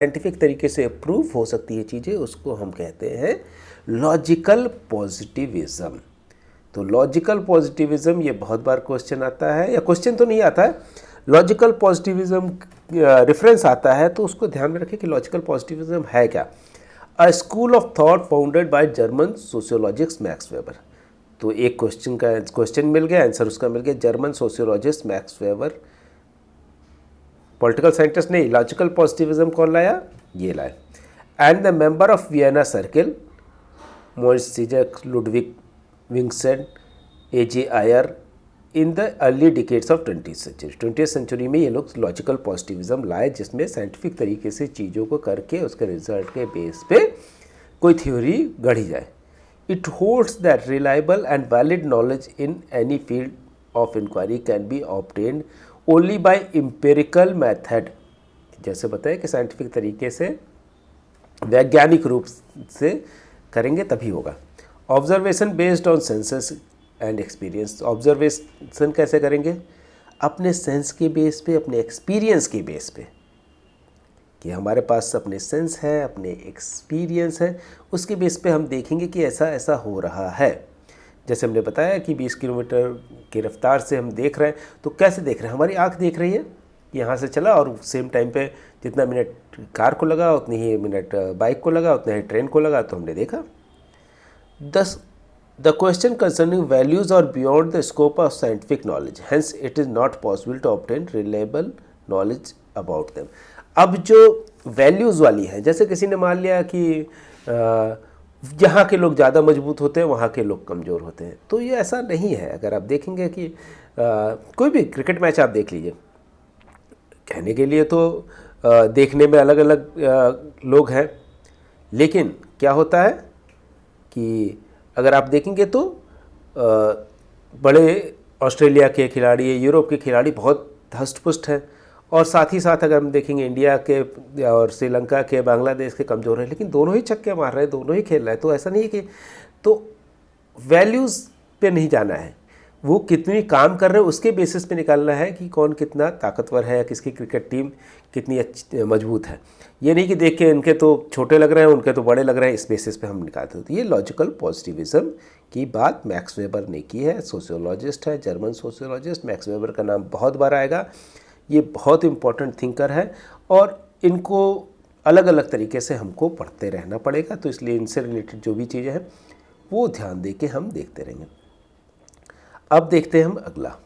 Scientific तरीके से proof हो सकती है चीज़ें, उसको हम कहते हैं लॉजिकल पॉजिटिविज्म। तो लॉजिकल पॉजिटिविज्म ये बहुत बार क्वेश्चन आता है, या क्वेश्चन तो नहीं आता है, लॉजिकल पॉजिटिविज्म रेफरेंस आता है, तो उसको ध्यान में रखें कि लॉजिकल पॉजिटिविज्म है क्या। A school of thought founded by German sociologist Max Weber. तो एक क्वेश्चन मिल गया, आंसर उसका मिल गया, German sociologist Max Weber. Political scientist नहीं, लॉजिकल पॉजिटिविज्म कौन लाया, ये लाए। And the member of Vienna circle Moritz Schlick, Ludwig Wittgenstein, A J. Ayer in the early decades of 20th century. 20th century में ये लोग लॉजिकल पॉजिटिविज्म लाए, जिसमें साइंटिफिक तरीके से चीज़ों को करके उसके रिजल्ट के बेस पे कोई थ्योरी गढ़ी जाए। It holds that reliable and valid knowledge in any field of inquiry can be obtained only by empirical method. जैसे बताया कि साइंटिफिक तरीके से वैज्ञानिक रूप से करेंगे तभी होगा। Observation based on senses and experience. Observation कैसे करेंगे, अपने सेंस के बेस पे, अपने एक्सपीरियंस के बेस पे, कि हमारे पास अपने सेंस है, अपने एक्सपीरियंस है, उसके बेस पे हम देखेंगे कि ऐसा ऐसा हो रहा है। जैसे हमने बताया कि 20 किलोमीटर की रफ्तार से हम देख रहे हैं, तो कैसे देख रहे हैं, हमारी आँख देख रही है, यहाँ से चला और सेम टाइम पे जितना मिनट कार को लगा उतनी ही मिनट बाइक को लगा, उतना ही ट्रेन को लगा, तो हमने देखा। The question concerning values are beyond the scope of scientific knowledge. Hence, it is not possible to obtain reliable knowledge about them. अब जो वैल्यूज़ वाली है, जैसे किसी ने मान लिया कि यहाँ के लोग ज़्यादा मजबूत होते हैं, वहाँ के लोग कमज़ोर होते हैं, तो ये ऐसा नहीं है। अगर आप देखेंगे कि कोई भी क्रिकेट मैच आप देख लीजिए, कहने के लिए तो देखने में अलग अलग लोग हैं, लेकिन क्या होता है कि अगर आप देखेंगे तो बड़े ऑस्ट्रेलिया के खिलाड़ी, यूरोप के खिलाड़ी बहुत धष्ट-पुष्ट हैं, और साथ ही साथ अगर हम देखेंगे इंडिया के और श्रीलंका के, बांग्लादेश के कमज़ोर हैं, लेकिन दोनों ही छक्के मार रहे हैं, दोनों ही खेल रहे हैं। तो ऐसा नहीं है कि, तो वैल्यूज़ पे नहीं जाना है, वो कितनी काम कर रहे हैं उसके बेसिस पे निकालना है कि कौन कितना ताकतवर है, या किसकी क्रिकेट टीम कितनी अच्छी मजबूत है। ये नहीं कि देख के इनके तो छोटे लग रहे हैं, उनके तो बड़े लग रहे हैं, इस बेसिस पे हम निकालते हैं। तो ये लॉजिकल पॉजिटिविज्म की बात मैक्स वेबर ने की है। सोशियोलॉजिस्ट है, जर्मन सोशियोलॉजिस्ट। मैक्स वेबर का नाम बहुत बार आएगा, ये बहुत इंपॉर्टेंट थिंकर है, और इनको अलग अलग तरीके से हमको पढ़ते रहना पड़ेगा। तो इसलिए इनसे रिलेटेड जो भी चीज़ें हैं वो ध्यान दे के हम देखते रहेंगे। अब देखते हैं हम अगला।